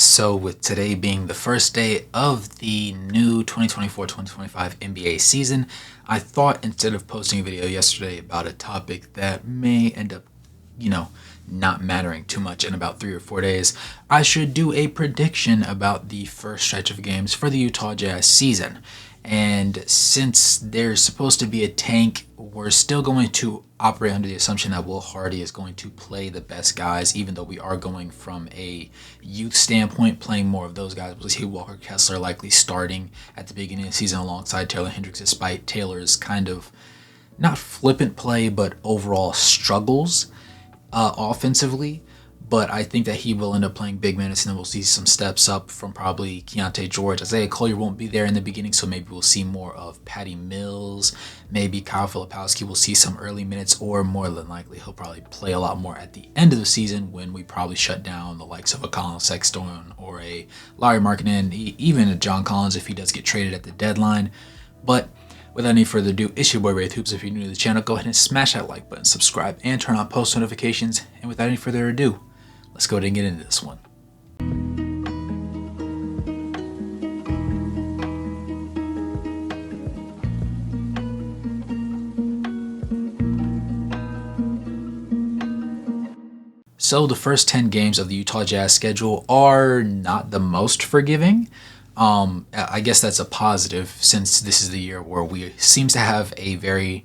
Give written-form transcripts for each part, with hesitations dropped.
So, with today being the first day of the new 2024-2025 NBA season, I thought instead of posting a video yesterday about a topic that may end up, you know, not mattering too much in about 3 or 4 days, I should do a prediction about the first stretch of games for the Utah Jazz season. And since there's supposed to be a tank, we're still going to operate under the assumption that Will Hardy is going to play the best guys, even though we are going from a youth standpoint, playing more of those guys. We'll see Walker Kessler likely starting at the beginning of the season alongside Taylor Hendricks, despite Taylor's kind of not flippant play, but overall struggles offensively. But I think that he will end up playing big minutes, and then we'll see some steps up from probably Keontae George. Isaiah Collier won't be there in the beginning, so maybe we'll see more of Patty Mills. Maybe Kyle Filipowski will see some early minutes, or more than likely, he'll probably play a lot more at the end of the season when we probably shut down the likes of a Colin Sexton or a Larry Markkinen, even a John Collins if he does get traded at the deadline. But without any further ado, it's your boy Wraith Hoops. If you're new to the channel, go ahead and smash that like button, subscribe, and turn on post notifications. And without any further ado, let's go ahead and get into this one. So the first 10 games of the Utah Jazz schedule are not the most forgiving. I guess that's a positive since this is the year where we seems to have a very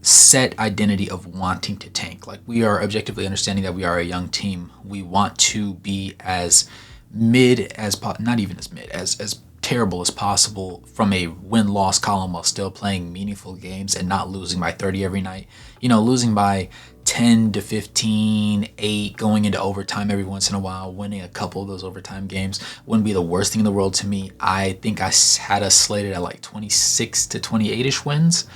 set identity of wanting to tank. Like, we are objectively understanding that we are a young team. We want to be as mid as not even as mid as terrible as possible from a win-loss column while still playing meaningful games and not losing by 30 every night. Losing by 10 to 15, 8, going into overtime every once in a while, winning a couple of those overtime games wouldn't be the worst thing in the world to me. I think I had us slated at like 26 to 28-ish wins.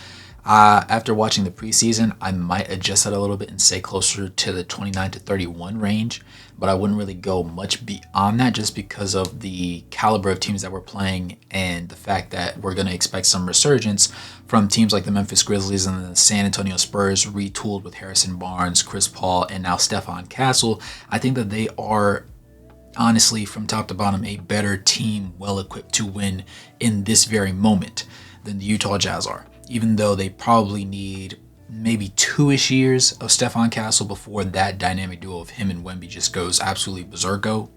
After watching the preseason, I might adjust that a little bit and say closer to the 29 to 31 range, but I wouldn't really go much beyond that just because of the caliber of teams that we're playing and the fact that we're going to expect some resurgence from teams like the Memphis Grizzlies and the San Antonio Spurs, retooled with Harrison Barnes, Chris Paul, and now Stephon Castle. I think that they are, honestly, from top to bottom, a better team, well equipped to win in this very moment than the Utah Jazz are, even though they probably need maybe 2-ish years of Stephon Castle before that dynamic duo of him and Wemby just goes absolutely berserko.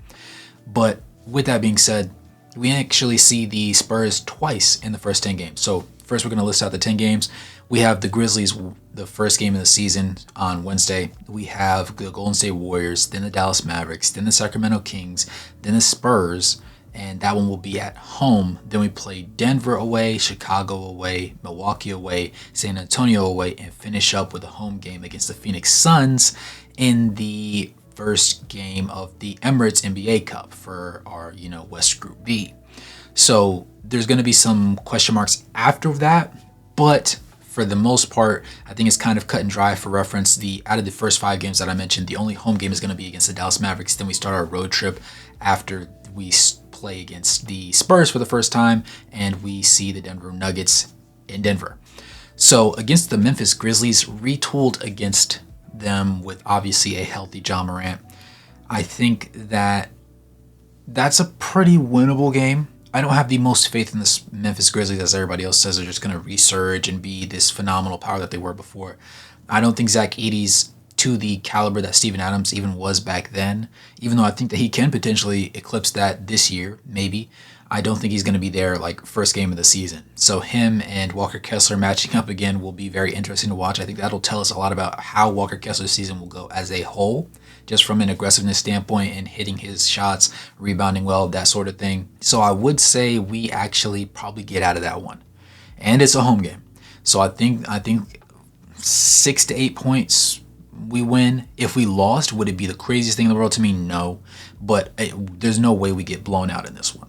But with that being said, we actually see the Spurs twice in the first 10 games. So first, we're going to list out the 10 games. We have the Grizzlies, the first game of the season on Wednesday. We have the Golden State Warriors, then the Dallas Mavericks, then the Sacramento Kings, then the Spurs, and that one will be at home. Then we play Denver away, Chicago away, Milwaukee away, San Antonio away, and finish up with a home game against the Phoenix Suns in the first game of the Emirates NBA Cup for our, West Group B. So there's going to be some question marks after that, but for the most part, I think it's kind of cut and dry. For reference, out of the first 5 games that I mentioned, the only home game is going to be against the Dallas Mavericks. Then we start our road trip after we play against the Spurs for the first time, and we see the Denver Nuggets in Denver. So against the Memphis Grizzlies, retooled against them with obviously a healthy Ja Morant, I think that that's a pretty winnable game. I don't have the most faith in the Memphis Grizzlies, as everybody else says they're just going to resurge and be this phenomenal power that they were before. I don't think Zach Edey's to the caliber that Steven Adams even was back then, even though I think that he can potentially eclipse that this year, maybe. I don't think he's going to be there like first game of the season. So him and Walker Kessler matching up again will be very interesting to watch. I think that'll tell us a lot about how Walker Kessler's season will go as a whole, just from an aggressiveness standpoint and hitting his shots, rebounding well, that sort of thing. So I would say we actually probably get out of that one. And it's a home game. So I think 6 to 8 points we win. If we lost, would it be the craziest thing in the world to me? No. But there's no way we get blown out in this one.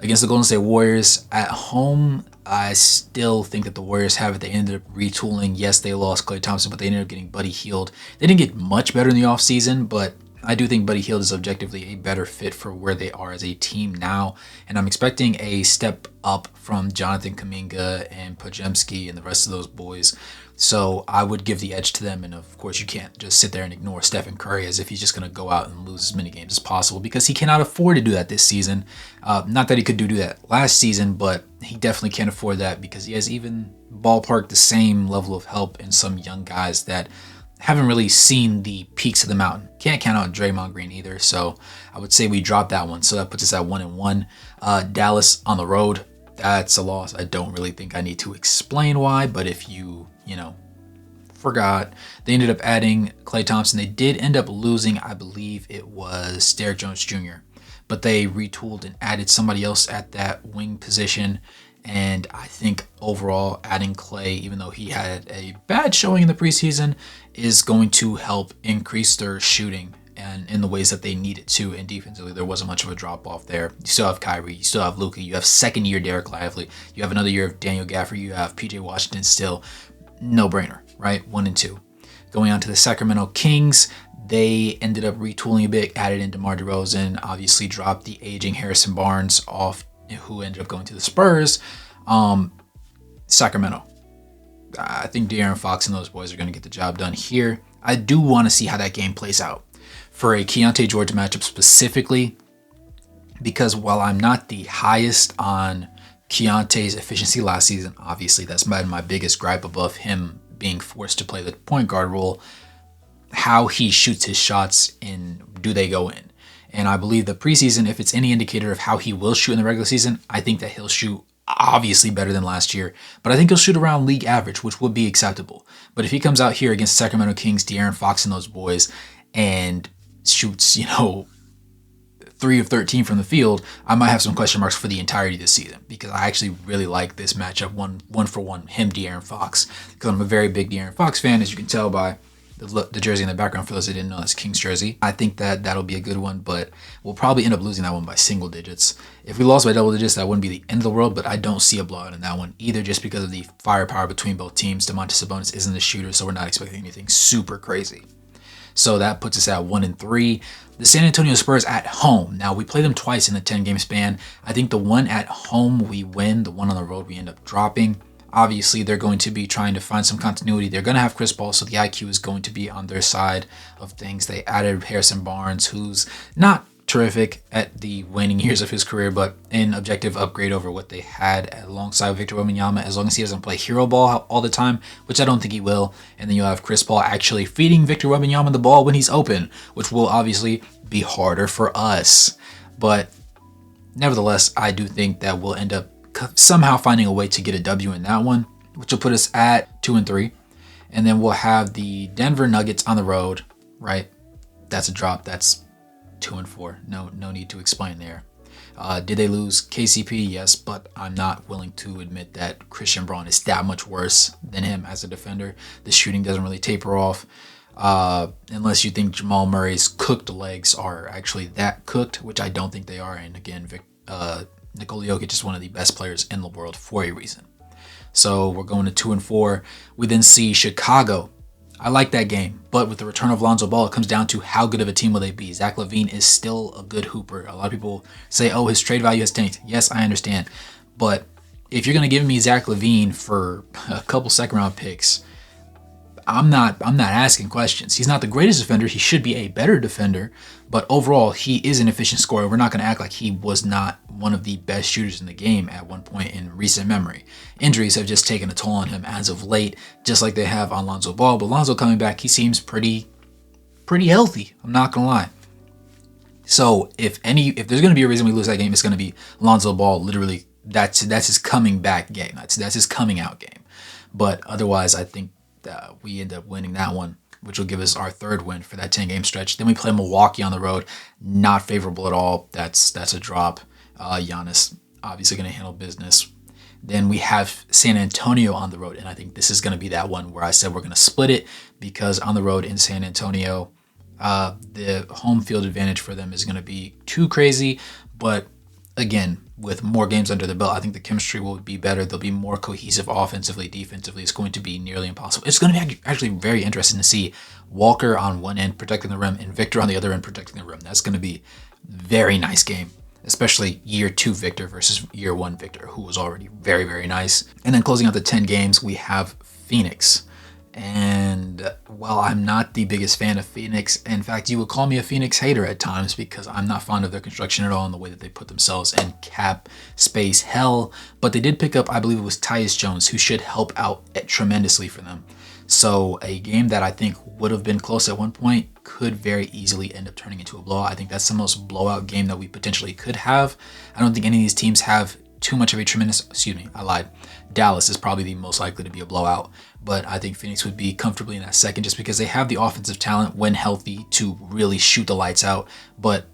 Against the Golden State Warriors at home, I still think that the Warriors have it. They ended up retooling. Yes, they lost Klay Thompson, but they ended up getting Buddy Hield. They didn't get much better in the offseason, but I do think Buddy Hield is objectively a better fit for where they are as a team now, and I'm expecting a step up from Jonathan Kuminga and Podziemski and the rest of those boys. So I would give the edge to them, and of course you can't just sit there and ignore Stephen Curry as if he's just going to go out and lose as many games as possible because he cannot afford to do that this season. Not that he could do that last season, but he definitely can't afford that because he has even ballparked the same level of help in some young guys that haven't really seen the peaks of the mountain. Can't count out Draymond Green either, so I would say we dropped that one. So that puts us at 1-1. Dallas on the road, that's a loss. I don't really think I need to explain why, but if you forgot, they ended up adding Klay Thompson. They did end up losing, I believe it was Derrick Jones Jr., but they retooled and added somebody else at that wing position. And I think overall adding Klay, even though he had a bad showing in the preseason, is going to help increase their shooting and in the ways that they need it to. And defensively, there wasn't much of a drop off there. You still have Kyrie, you still have Luka, you have second year Derek Lively, you have another year of Daniel Gafford, you have PJ Washington still. No brainer, right? 1 and 2. Going on to the Sacramento Kings, they ended up retooling a bit, added in DeMar DeRozan, obviously dropped the aging Harrison Barnes off, who ended up going to the Spurs. Sacramento, I think De'Aaron Fox and those boys are going to get the job done here. I do want to see how that game plays out for a Keontae George matchup specifically, because while I'm not the highest on Keontae's efficiency last season, obviously that's been my biggest gripe above him being forced to play the point guard role, how he shoots his shots and do they go in. And I believe the preseason, if it's any indicator of how he will shoot in the regular season, I think that he'll shoot obviously better than last year, but I think he'll shoot around league average, which would be acceptable. But if he comes out here against Sacramento Kings, De'Aaron Fox and those boys, and shoots, 3 of 13 from the field, I might have some question marks for the entirety of this season because I actually really like this matchup, one for one, him, De'Aaron Fox, because I'm a very big De'Aaron Fox fan, as you can tell by the jersey in the background. For those that didn't know, that's King's jersey. I think that that'll be a good one, but we'll probably end up losing that one by single digits. If we lost by double digits, that wouldn't be the end of the world, but I don't see a blowout in that one either, just because of the firepower between both teams. Domantas Sabonis isn't a shooter, so we're not expecting anything super crazy. So that puts us at 1-3. The San Antonio Spurs at home. Now, we play them twice in the 10-game span. I think the one at home we win, the one on the road we end up dropping. Obviously, they're going to be trying to find some continuity. They're going to have Chris Paul, so the IQ is going to be on their side of things. They added Harrison Barnes, who's not terrific at the waning years of his career, but an objective upgrade over what they had alongside Victor Wembanyama, as long as he doesn't play hero ball all the time, which I don't think he will. And then you'll have Chris Paul actually feeding Victor Wembanyama the ball when he's open, which will obviously be harder for us. But nevertheless, I do think that we'll end up somehow finding a way to get a W in that one, which will put us at 2-3. And then we'll have the Denver Nuggets on the road, right? That's a drop. That's 2-4. No need to explain there. Did they lose KCP? Yes, but I'm not willing to admit that Christian Braun is that much worse than him as a defender. The shooting doesn't really taper off. Unless you think Jamal Murray's cooked legs are actually that cooked, which I don't think they are. And again, Nikola Jokic is one of the best players in the world for a reason. So we're going to 2-4. We then see Chicago. I like that game, but with the return of Lonzo Ball, it comes down to how good of a team will they be. Zach LaVine is still a good hooper. A lot of people say, oh, his trade value has tanked. Yes, I understand. But if you're going to give me Zach LaVine for a couple second-round picks, I'm not asking questions. He's not the greatest defender. He should be a better defender, but overall, he is an efficient scorer. We're not going to act like he was not one of the best shooters in the game at one point in recent memory. Injuries have just taken a toll on him as of late, just like they have on Lonzo Ball. But Lonzo coming back, he seems pretty healthy. I'm not going to lie. So if there's going to be a reason we lose that game, it's going to be Lonzo Ball. Literally, that's his coming back game. That's his coming out game. But otherwise, I think we end up winning that one, which will give us our third win for that 10-game stretch. Then we play Milwaukee on the road. Not favorable at all. That's a drop. Giannis obviously going to handle business. Then we have San Antonio on the road, and I think this is going to be that one where I said we're going to split it, because on the road in San Antonio, the home field advantage for them is going to be too crazy. But again, with more games under the belt, I think the chemistry will be better. They'll be more cohesive offensively. Defensively, it's going to be nearly impossible. It's going to be actually very interesting to see Walker on one end protecting the rim and Victor on the other end protecting the rim. That's going to be a very nice game, especially year 2 Victor versus year 1 Victor, who was already very, very nice. And then closing out the 10 games, we have Phoenix. And while I'm not the biggest fan of Phoenix, in fact, you would call me a Phoenix hater at times because I'm not fond of their construction at all and the way that they put themselves in cap space hell. But they did pick up, I believe it was Tyus Jones, who should help out tremendously for them. So a game that I think would have been close at one point could very easily end up turning into a blowout. I think that's the most blowout game that we potentially could have. I don't think any of these teams have too much of a tremendous, I lied. Dallas is probably the most likely to be a blowout, but I think Phoenix would be comfortably in that second just because they have the offensive talent when healthy to really shoot the lights out, but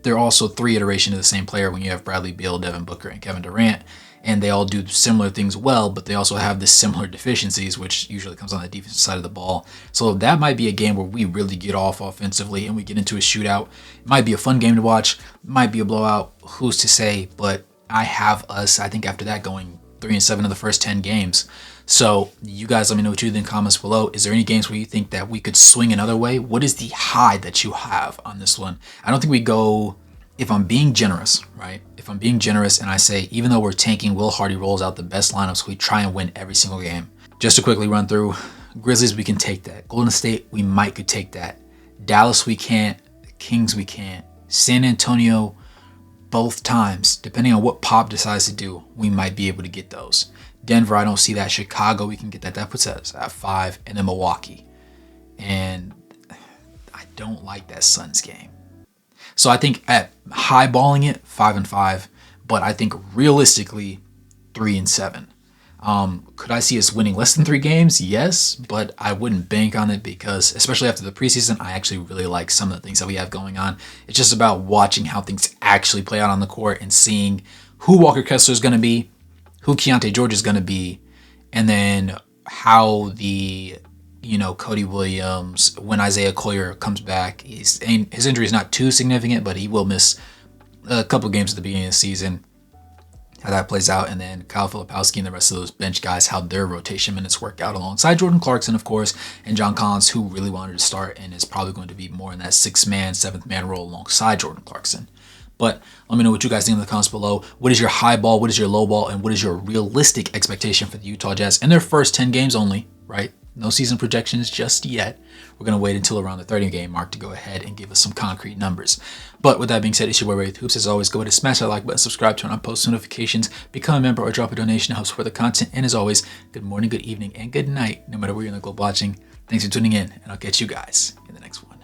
they're also 3 iterations of the same player when you have Bradley Beal, Devin Booker, and Kevin Durant, and they all do similar things well, but they also have the similar deficiencies, which usually comes on the defensive side of the ball. So that might be a game where we really get off offensively and we get into a shootout. It might be a fun game to watch, might be a blowout, who's to say, but I have us, I think after that, going 3-7 in the first 10 games. So you guys let me know what you think in the comments below. Is there any games where you think that we could swing another way? What is the high that you have on this one? I don't think we go, if I'm being generous, right? If I'm being generous and I say, even though we're tanking, Will Hardy rolls out the best lineups, we try and win every single game. Just to quickly run through, Grizzlies, we can take that. Golden State, we might could take that. Dallas, we can't. Kings, we can't. San Antonio, both times, depending on what Pop decides to do, we might be able to get those. Denver, I don't see that. Chicago, we can get that. That puts us at 5. And then Milwaukee. And I don't like that Suns game. So I think at highballing it, 5-5. But I think realistically, 3-7. Could I see us winning less than 3 games? Yes, but I wouldn't bank on it because, especially after the preseason, I actually really like some of the things that we have going on. It's just about watching how things actually play out on the court and seeing who Walker Kessler is going to be, who Keontae George is going to be, and then how the, Cody Williams, when Isaiah Collier comes back, his injury is not too significant, but he will miss a couple games at the beginning of the season. How that plays out, and then Kyle Filipowski and the rest of those bench guys, how their rotation minutes work out alongside Jordan Clarkson, of course, and John Collins, who really wanted to start and is probably going to be more in that 6-man, 7th-man role alongside Jordan Clarkson. But let me know what you guys think in the comments below. What is your high ball? What is your low ball? And what is your realistic expectation for the Utah Jazz in their first 10 games only, right? No season projections just yet. We're going to wait until around the 30-game mark to go ahead and give us some concrete numbers. But with that being said, it's your boy Ray with Hoops. As always, go ahead and smash that like button, subscribe, turn on post notifications, become a member, or drop a donation to help support the content. And as always, good morning, good evening, and good night, no matter where you're in the globe watching. Thanks for tuning in, and I'll catch you guys in the next one.